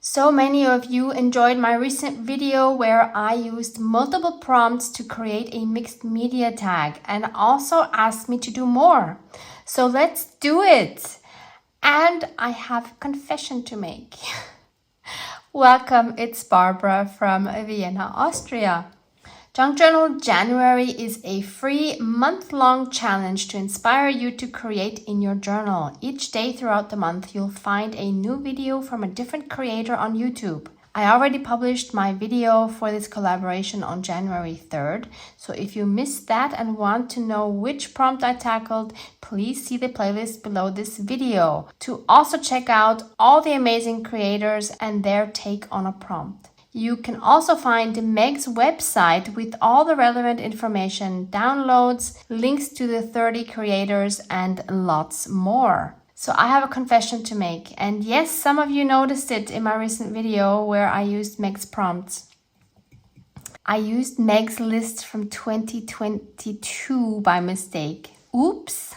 So many of you enjoyed my recent video where I used multiple prompts to create a mixed media tag and also asked me to do more. So let's do it. And I have a confession to make. Welcome, it's Barbara from Vienna, Austria. Junk Journal January is a free month-long challenge to inspire you to create in your journal. Each day throughout the month, you'll find a new video from a different creator on YouTube. I already published my video for this collaboration on January 3rd, so if you missed that and want to know which prompt I tackled, please see the playlist below this video to also check out all the amazing creators and their take on a prompt. You can also find Meg's website with all the relevant information, downloads, links to the 30 creators, and lots more. So I have a confession to make. And yes, some of you noticed it in my recent video where I used Meg's prompts. I used Meg's list from 2022 by mistake. Oops.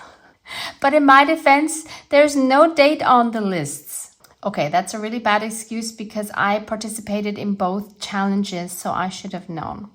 But in my defense, there's no date on the lists. Okay, that's a really bad excuse because I participated in both challenges, so I should have known.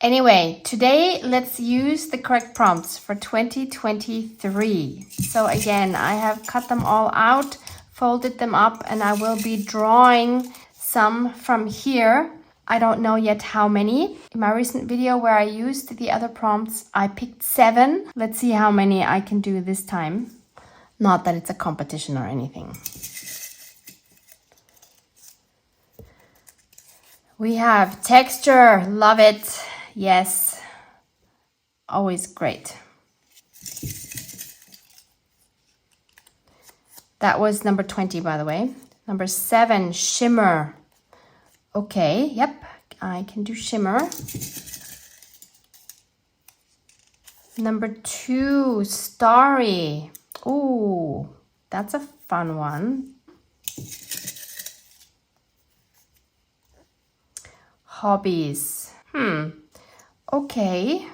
Anyway, today let's use the correct prompts for 2023. So again, I have cut them all out, folded them up, and I will be drawing some from here. I don't know yet how many. In my recent video where I used the other prompts, I picked 7. Let's see how many I can do this time. Not that it's a competition or anything. We have texture, love it, yes, always great. That was number 20, by the way. Number 7, shimmer. Okay, yep, I can do shimmer. Number 2, starry. Ooh, that's a fun one. Hobbies. Okay.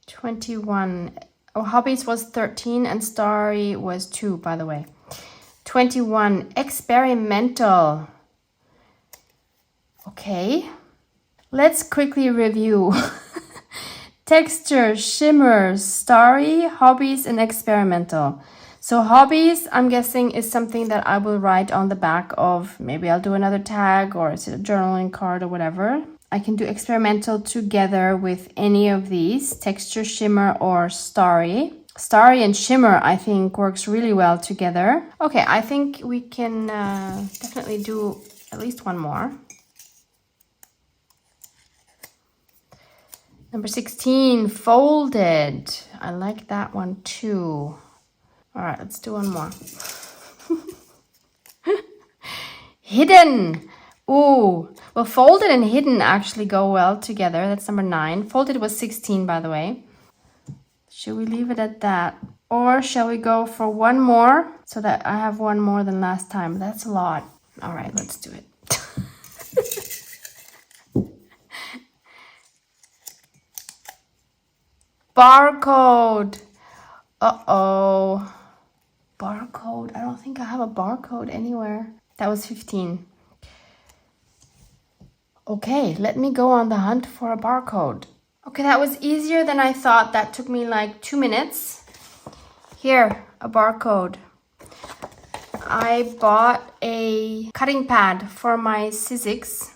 $21. Oh, hobbies was 13 and starry was 2, by the way. 21. Experimental. Okay. Let's quickly review. Texture, shimmer, starry, hobbies, and experimental. So hobbies, I'm guessing, is something that I will write on the back of, maybe I'll do another tag or is it a journaling card or whatever. I can do experimental together with any of these, texture, shimmer, or starry. Starry and shimmer, I think, works really well together. Okay, I think we can definitely do at least one more. Number 16, folded. I like that one too. All right, let's do one more. Hidden. Ooh, well, folded and hidden actually go well together. That's number 9. Folded was 16, by the way. Should we leave it at that? Or shall we go for one more so that I have one more than last time? That's a lot. All right, let's do it. Barcode. Uh-oh. Barcode. I don't think I have a barcode anywhere. That was 15. Okay, let me go on the hunt for a barcode. Okay, that was easier than I thought. That took me like 2 minutes. Here, a barcode. I bought a cutting pad for my Sizzix.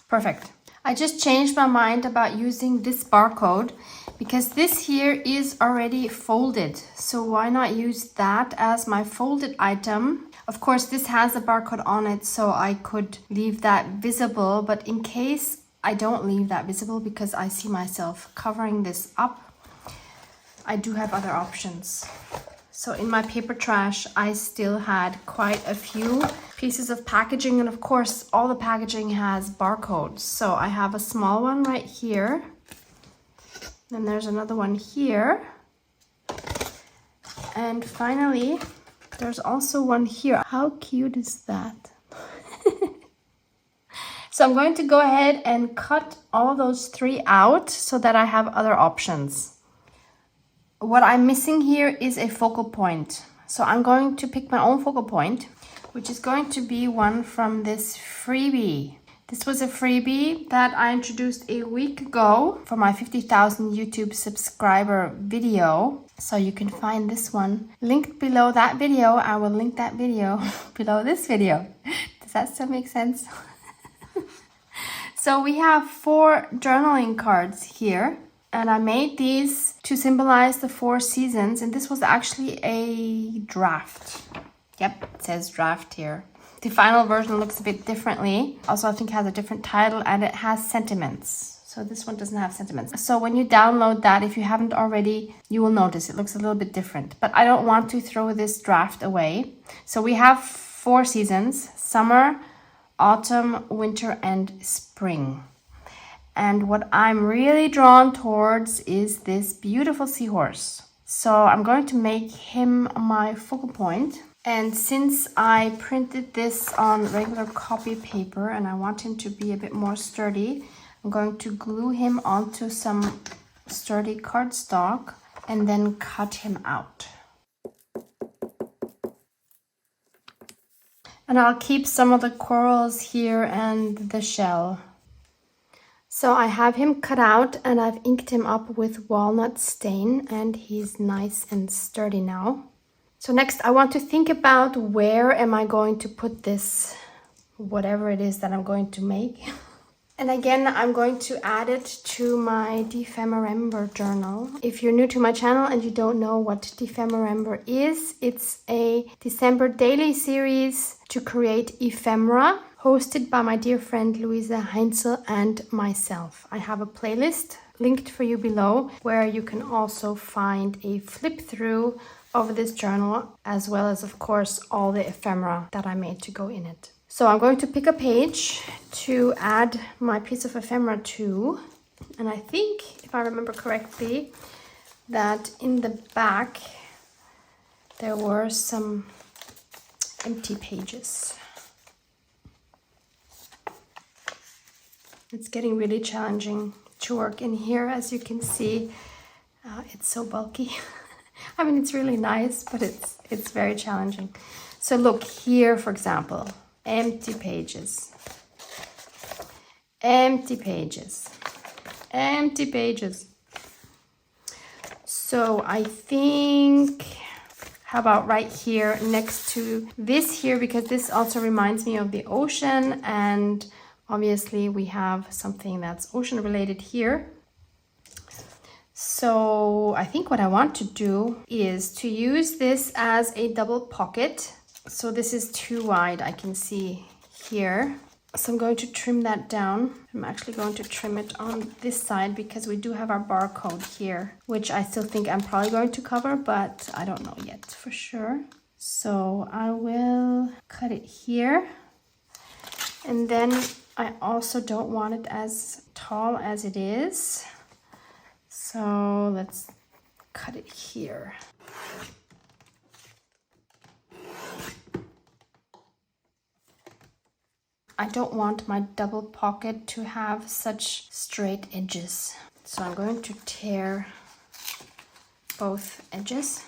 Perfect. I just changed my mind about using this barcode because this here is already folded. So why not use that as my folded item? Of course, this has a barcode on it, so I could leave that visible. But in case I don't leave that visible because I see myself covering this up, I do have other options. So in my paper trash, I still had quite a few pieces of packaging. And of course, all the packaging has barcodes. So I have a small one right here. Then there's another one here. And finally, there's also one here. How cute is that? So I'm going to go ahead and cut all those 3 out so that I have other options. what I'm missing here is a focal point. So I'm going to pick my own focal point, which is going to be one from this freebie. This was a freebie that I introduced a week ago for my 50,000 YouTube subscriber video. So you can find this one linked below that video. I will link that video below this video. Does that still make sense? So we have 4 journaling cards here. And I made these to symbolize the 4 seasons. And this was actually a draft. Yep, it says draft here. The final version looks a bit differently. Also, I think it has a different title and it has sentiments. So this one doesn't have sentiments. So when you download that, if you haven't already, you will notice it looks a little bit different. But I don't want to throw this draft away. So we have 4 seasons: summer, autumn, winter, and spring. And what I'm really drawn towards is this beautiful seahorse. So I'm going to make him my focal point. And since I printed this on regular copy paper and I want him to be a bit more sturdy, I'm going to glue him onto some sturdy cardstock and then cut him out. And I'll keep some of the corals here and the shell. So I have him cut out and I've inked him up with walnut stain and he's nice and sturdy now. So next I want to think about where am I going to put this, whatever it is that I'm going to make. And again, I'm going to add it to my Ephemerember journal. If you're new to my channel and you don't know what Ephemerember is, it's a December daily series to create ephemera, hosted by my dear friend Louisa Heinzel and myself. I have a playlist linked for you below where you can also find a flip through of this journal, as well as of course all the ephemera that I made to go in it. So I'm going to pick a page to add my piece of ephemera to, and I think, if I remember correctly, that in the back there were some empty pages. It's getting really challenging to work in here, as you can see. It's so bulky. I mean, it's really nice, but it's very challenging. So look here, for example, empty pages, empty pages, empty pages. So I think, how about right here next to this here, because this also reminds me of the ocean, and obviously we have something that's ocean related here. So I think what I want to do is to use this as a double pocket. So this is too wide, I can see here. So I'm going to trim that down. I'm actually going to trim it on this side because we do have our barcode here, which I still think I'm probably going to cover, but I don't know yet for sure. So I will cut it here. And then I also don't want it as tall as it is. So let's cut it here. I don't want my double pocket to have such straight edges. So I'm going to tear both edges.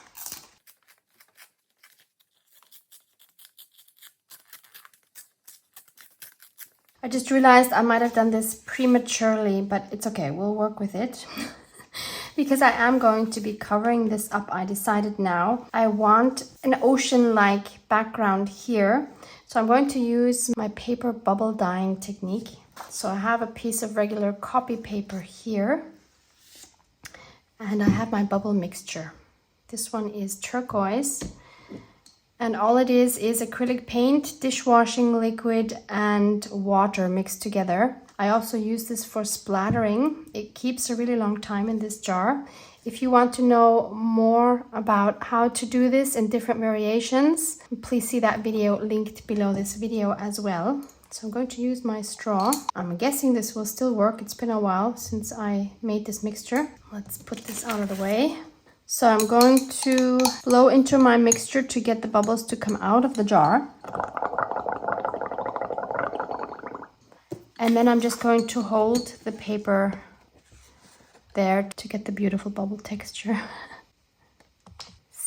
I just realized I might have done this prematurely, but it's okay, we'll work with it. Because I am going to be covering this up, I decided now. I want an ocean-like background here. So I'm going to use my paper bubble dyeing technique. So I have a piece of regular copy paper here. And I have my bubble mixture. This one is turquoise. And all it is acrylic paint, dishwashing liquid, and water mixed together. I also use this for splattering. It keeps a really long time in this jar. If you want to know more about how to do this in different variations, please see that video linked below this video as well. So I'm going to use my straw. I'm guessing this will still work. It's been a while since I made this mixture. Let's put this out of the way. So I'm going to blow into my mixture to get the bubbles to come out of the jar. And then I'm just going to hold the paper there to get the beautiful bubble texture.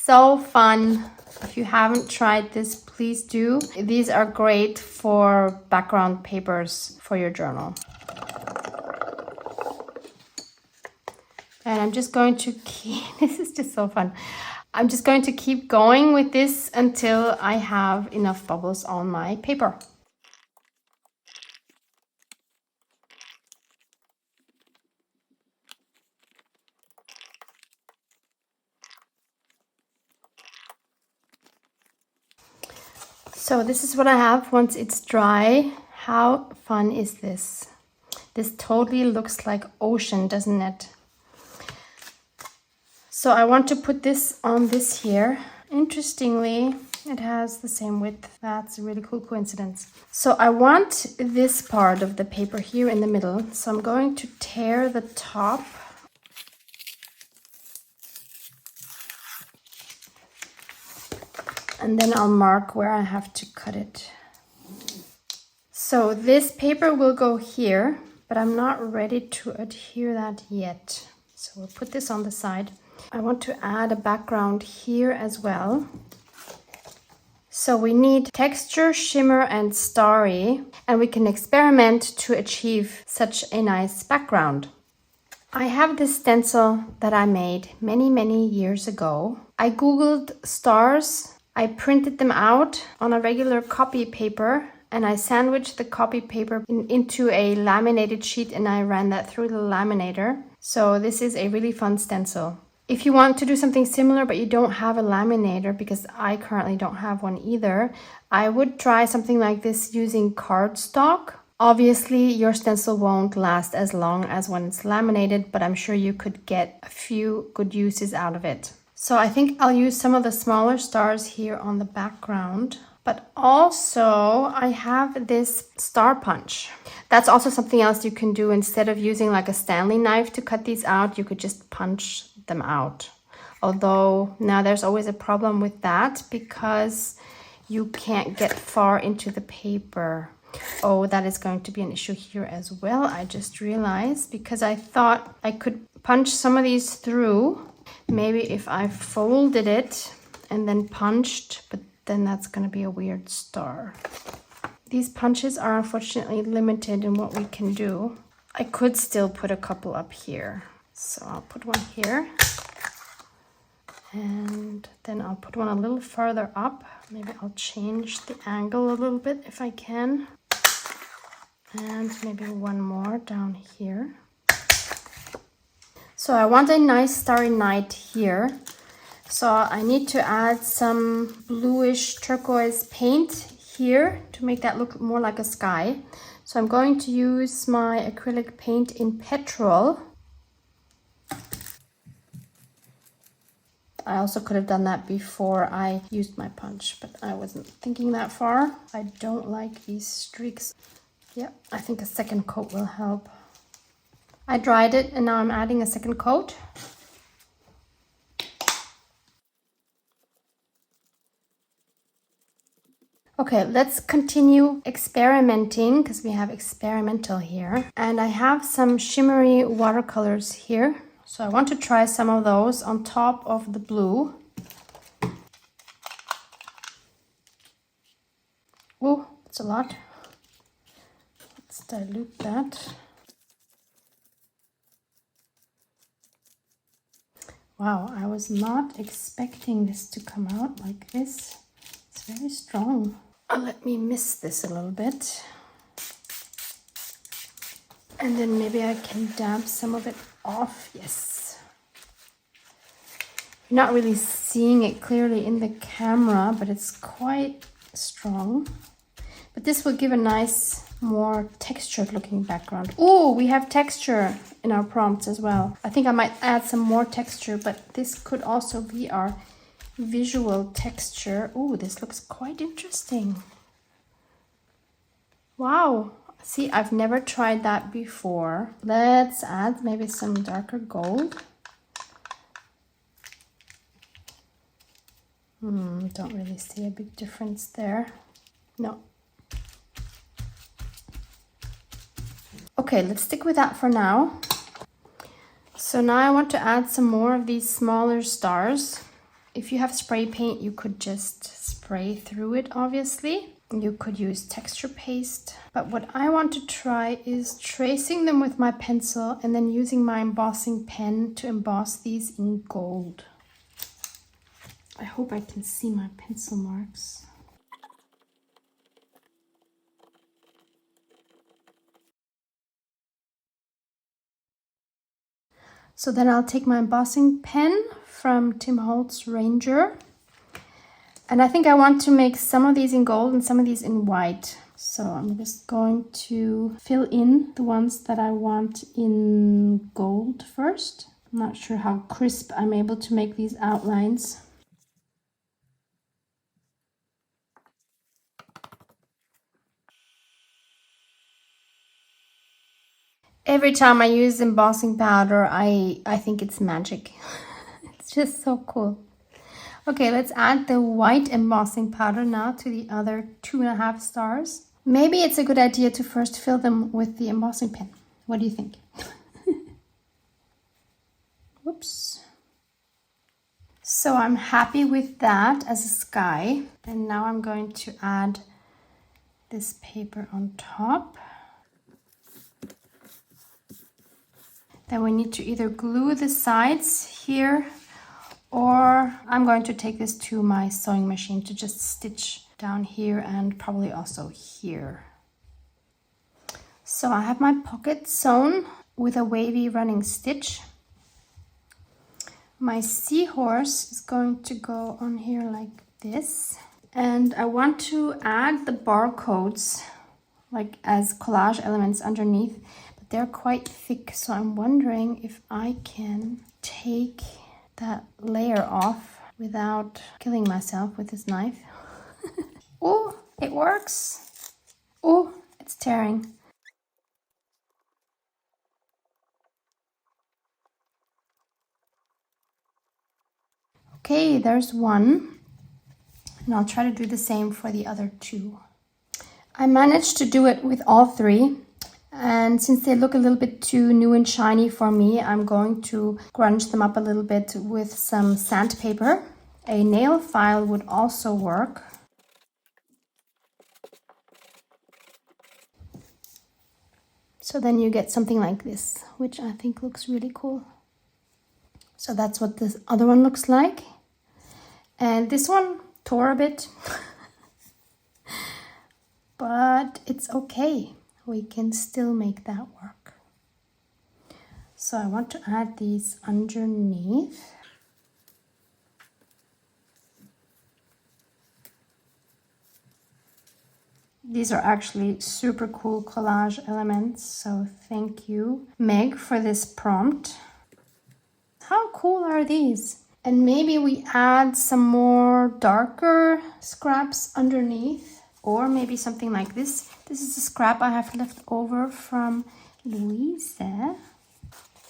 so fun. If you haven't tried this, please do. These are great for background papers for your journal. And I'm just going to keep, this is just so fun. I'm just going to keep going with this until I have enough bubbles on my paper. So this is what I have once it's dry. How fun is this? This totally looks like ocean, doesn't it? So I want to put this on this here. Interestingly, it has the same width. That's a really cool coincidence. So I want this part of the paper here in the middle. So I'm going to tear the top. And then I'll mark where I have to cut it. So this paper will go here, but I'm not ready to adhere that yet. So we'll put this on the side. I want to add a background here as well. So we need texture, shimmer, and starry, and we can experiment to achieve such a nice background. I have this stencil that I made many years ago. I googled stars, I printed them out on a regular copy paper, and I sandwiched the copy paper into a laminated sheet, and I ran that through the laminator. So this is a really fun stencil. If you want to do something similar but you don't have a laminator, because I currently don't have one either, I would try something like this using cardstock. Obviously, your stencil won't last as long as when it's laminated, but I'm sure you could get a few good uses out of it. So I think I'll use some of the smaller stars here on the background. But also I have this star punch. That's also something else you can do. Instead of using like a Stanley knife to cut these out, you could just punch them out. Although now there's always a problem with that because you can't get far into the paper. Oh, that is going to be an issue here as well. I just realized, because I thought I could punch some of these through. Maybe if I folded it and then punched, but then that's going to be a weird star. These punches are unfortunately limited in what we can do. I could still put a couple up here. So I'll put one here. And then I'll put one a little further up. Maybe I'll change the angle a little bit if I can. And maybe one more down here. So I want a nice starry night here. So I need to add some bluish turquoise paint here to make that look more like a sky. So I'm going to use my acrylic paint in petrol. I also could have done that before I used my punch, but I wasn't thinking that far. I don't like these streaks. Yeah, I think a second coat will help. I dried it and now I'm adding a second coat. Okay, let's continue experimenting because we have experimental here. And I have some shimmery watercolors here. So I want to try some of those on top of the blue. Oh, it's a lot. Let's dilute that. Wow, I was not expecting this to come out like this. It's very strong. Let me mist this a little bit. And then maybe I can dab some of it off. Yes. You're not really seeing it clearly in the camera, but it's quite strong. But this will give a nice, more textured looking background. Oh, we have texture in our prompts as well. I think I might add some more texture, but this could also be our visual texture. Oh, this looks quite interesting. Wow. See, I've never tried that before. Let's add maybe some darker gold. Don't really see a big difference there. No. Okay, let's stick with that for now. So now I want to add some more of these smaller stars. If you have spray paint, you could just spray through it, obviously. You could use texture paste. But what I want to try is tracing them with my pencil and then using my embossing pen to emboss these in gold. I hope I can see my pencil marks. So then I'll take my embossing pen from Tim Holtz Ranger. And I think I want to make some of these in gold and some of these in white. So I'm just going to fill in the ones that I want in gold first. I'm not sure how crisp I'm able to make these outlines. Every time I use embossing powder, I think it's magic. It's just so cool. Okay, let's add the white embossing powder now to the other 2.5 stars. Maybe it's a good idea to first fill them with the embossing pen. What do you think? Whoops. So I'm happy with that as a sky. And now I'm going to add this paper on top. Then we need to either glue the sides here, or I'm going to take this to my sewing machine to just stitch down here and probably also here. So I have my pocket sewn with a wavy running stitch. My seahorse is going to go on here like this. And I want to add the barcodes like as collage elements underneath, but they're quite thick. So I'm wondering if I can take that layer off without killing myself with this knife. Oh, it works. Oh, it's tearing. Okay, there's one. And I'll try to do the same for the other two. I managed to do it with all three. And since they look a little bit too new and shiny for me, I'm going to grunge them up a little bit with some sandpaper. A nail file would also work. So then you get something like this, which I think looks really cool. So that's what this other one looks like. And this one tore a bit, but it's okay. We can still make that work. So I want to add these underneath. These are actually super cool collage elements, so thank you, Meg, for this prompt. How cool are these? And maybe we add some more darker scraps underneath, or maybe something like this. This is a scrap I have left over from Louise.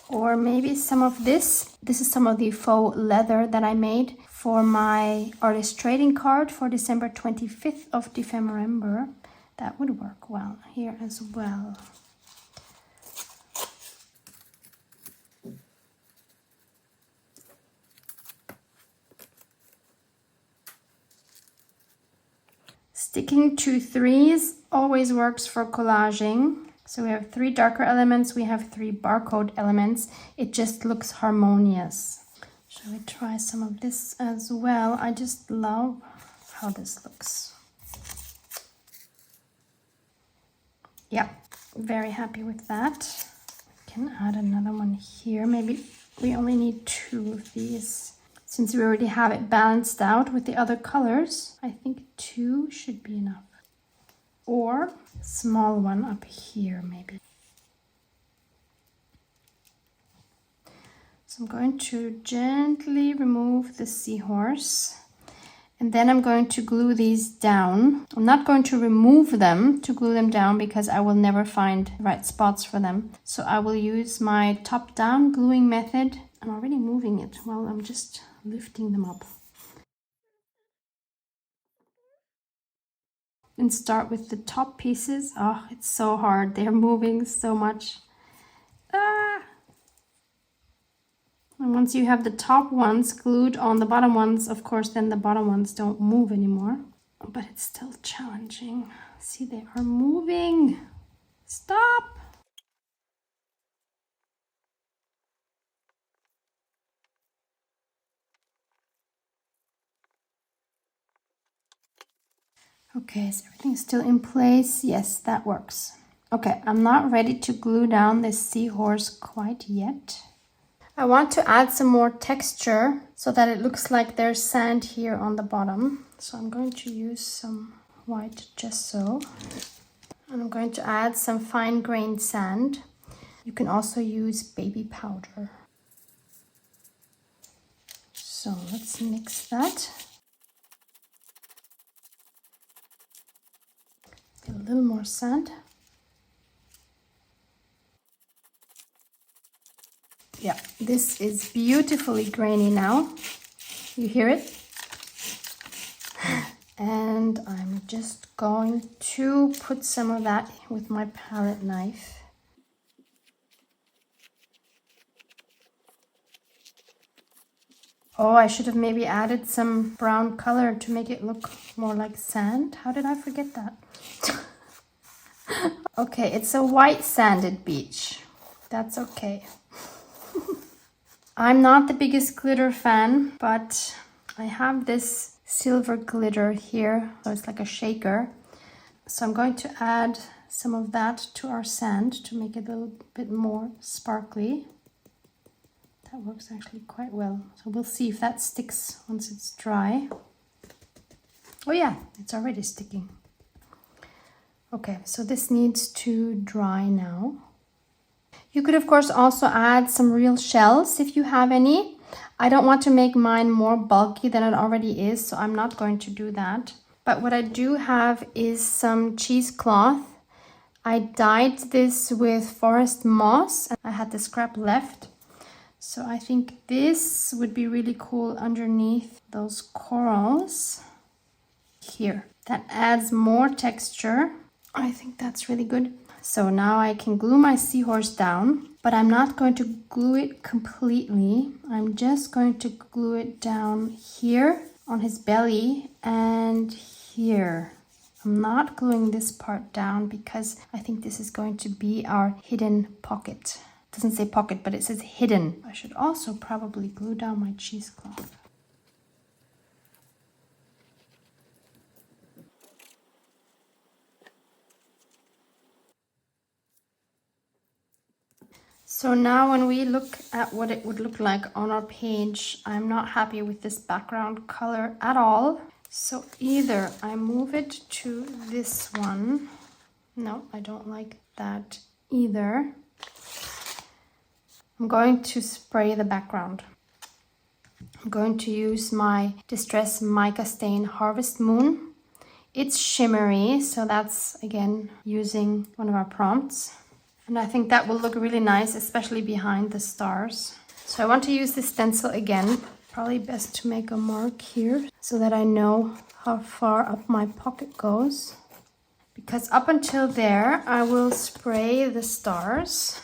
Or maybe some of this. This is some of the faux leather that I made for my artist trading card for December 25th of December. That would work well here as well. Sticking to threes always works for collaging. So we have 3 darker elements, we have 3 barcode elements. It just looks harmonious. Shall we try some of this as well? I just love how this looks. Yeah, very happy with that. We can add another one here. Maybe we only need 2 of these. Since we already have it balanced out with the other colors, I think 2 should be enough. Or a small one up here, maybe. So I'm going to gently remove the seahorse. And then I'm going to glue these down. I'm not going to remove them to glue them down because I will never find the right spots for them. So I will use my top-down gluing method. I'm already moving it while I'm just lifting them up. And start with the top pieces. Oh, it's so hard. They're moving so much. I'm And once you have the top ones glued on the bottom ones, of course, then the bottom ones don't move anymore. But it's still challenging. See, they are moving. Stop! Okay, is everything still in place? Yes, that works. Okay, I'm not ready to glue down this seahorse quite yet. I want to add some more texture so that it looks like there's sand here on the bottom. So I'm going to use some white gesso. And I'm going to add some fine-grained sand. You can also use baby powder. So let's mix that. Get a little more sand. Yeah, this is beautifully grainy now. You hear it? And I'm just going to put some of that with my palette knife. Oh, I should have maybe added some brown color to make it look more like sand. How did I forget that? Okay, it's a white sanded beach. That's okay. I'm not the biggest glitter fan, but I have this silver glitter here, so it's like a shaker. So I'm going to add some of that to our sand to make it a little bit more sparkly. That works actually quite well. So we'll see if that sticks once it's dry. Oh yeah, it's already sticking. Okay, so this needs to dry now. You could of course also add some real shells if you have any. I don't want to make mine more bulky than it already is, so I'm not going to do that. But what I do have is some cheesecloth. I dyed this with forest moss. I had the scrap left. So I think this would be really cool underneath those corals here. That adds more texture. I think that's really good. So now I can glue my seahorse down, but I'm not going to glue it completely. I'm just going to glue it down here on his belly and here. I'm not gluing this part down because I think this is going to be our hidden pocket. It doesn't say pocket, but it says hidden. I should also probably glue down my cheesecloth. So now when we look at what it would look like on our page, I'm not happy with this background color at all. So either I move it to this one. No, I don't like that either. I'm going to spray the background. I'm going to use my Distress Mica Stain Harvest Moon. It's shimmery, so that's again using one of our prompts. And I think that will look really nice, especially behind the stars. So I want to use this stencil again. Probably best to make a mark here so that I know how far up my pocket goes. Because up until there, I will spray the stars.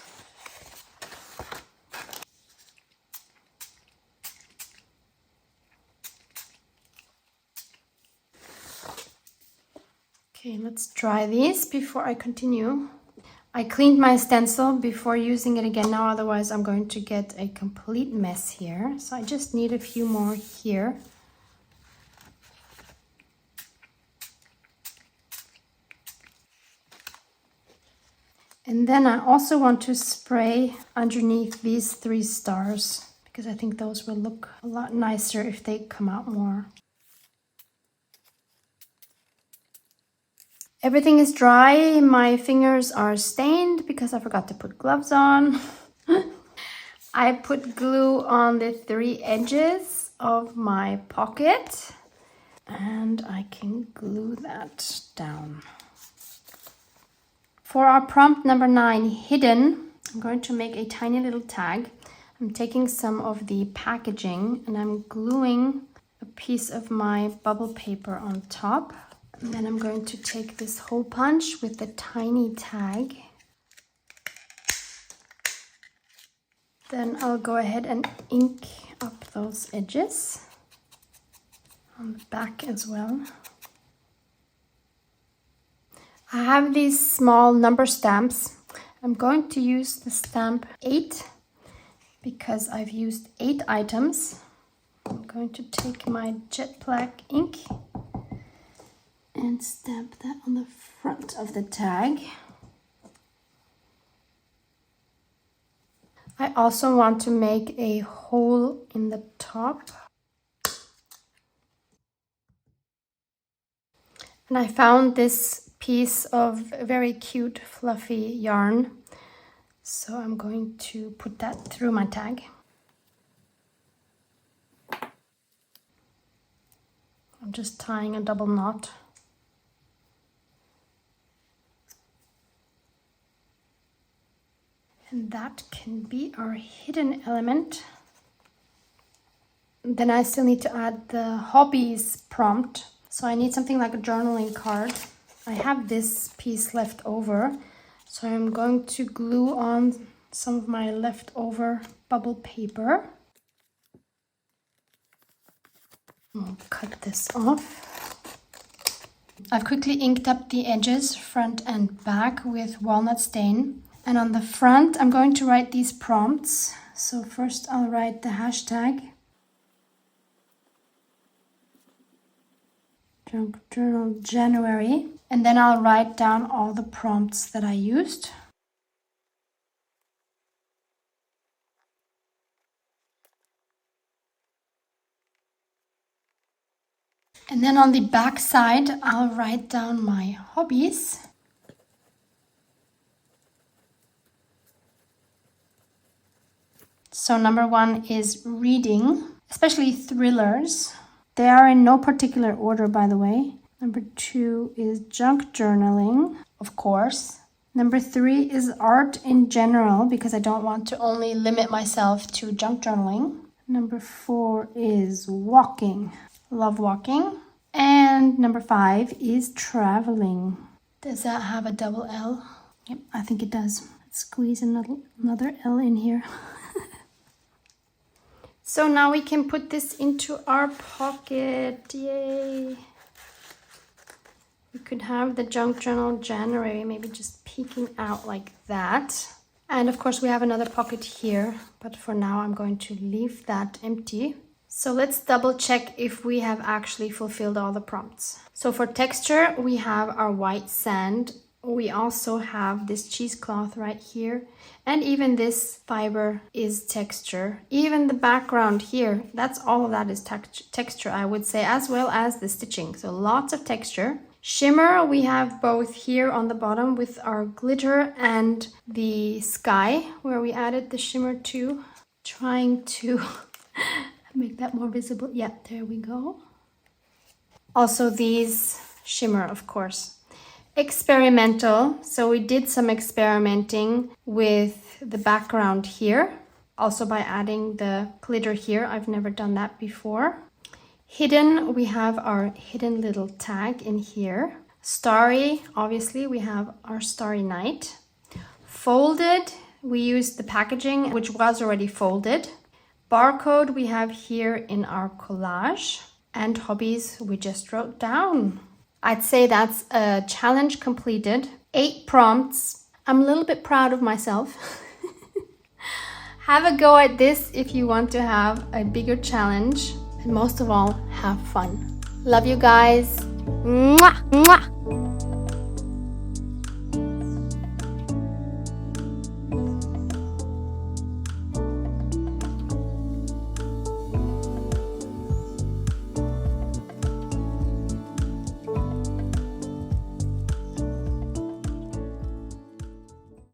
Okay, let's dry these before I continue. I cleaned my stencil before using it again now, otherwise I'm going to get a complete mess here. So I just need a few more here. And then I also want to spray underneath these 3 stars because I think those will look a lot nicer if they come out more. Everything is dry. My fingers are stained because I forgot to put gloves on. I put glue on the 3 edges of my pocket and I can glue that down. For our prompt number 9, hidden, I'm going to make a tiny little tag. I'm taking some of the packaging and I'm gluing a piece of my bubble paper on top. And then I'm going to take this hole punch with the tiny tag. Then I'll go ahead and ink up those edges on the back as well. I have these small number stamps. I'm going to use the stamp 8 because I've used 8 items. I'm going to take my jet black ink and stamp that on the front of the tag. I also want to make a hole in the top. And I found this piece of very cute fluffy yarn. So I'm going to put that through my tag. I'm just tying a double knot. And that can be our hidden element. Then I still need to add the hobbies prompt. So I need something like a journaling card. I have this piece left over. So I'm going to glue on some of my leftover bubble paper. I'll cut this off. I've quickly inked up the edges, front and back, with walnut stain. And on the front, I'm going to write these prompts. So first I'll write the hashtag. Junk Journal January. And then I'll write down all the prompts that I used. And then on the back side, I'll write down my hobbies. So number 1 is reading, especially thrillers. They are in no particular order, by the way. Number 2 is junk journaling, of course. Number 3 is art in general, because I don't want to only limit myself to junk journaling. Number 4 is walking. Love walking. And number 5 is traveling. Does that have a double L? Yep, I think it does. Let's squeeze another L in here. So now we can put this into our pocket. Yay! We could have the junk journal January maybe just peeking out like that. And of course we have another pocket here, but for now I'm going to leave that empty. So let's double check if we have actually fulfilled all the prompts. So for texture, we have our white sand. We also have this cheesecloth right here. And even this fiber is texture. Even the background here, that's all of that is texture, I would say, as well as the stitching. So lots of texture. Shimmer, we have both here on the bottom with our glitter and the sky, where we added the shimmer to. Trying to make that more visible. Yeah, there we go. Also these shimmer, of course. Experimental, so we did some experimenting with the background here, also by adding the glitter here. I've never done that before. Hidden, we have our hidden little tag in here. Starry, obviously we have our starry night. Folded, we used the packaging which was already folded. Barcode we have here in our collage. And hobbies we just wrote down. I'd say that's a challenge completed. 8 prompts. I'm a little bit proud of myself. Have a go at this if you want to have a bigger challenge. And most of all, have fun. Love you guys. Mwah, mwah.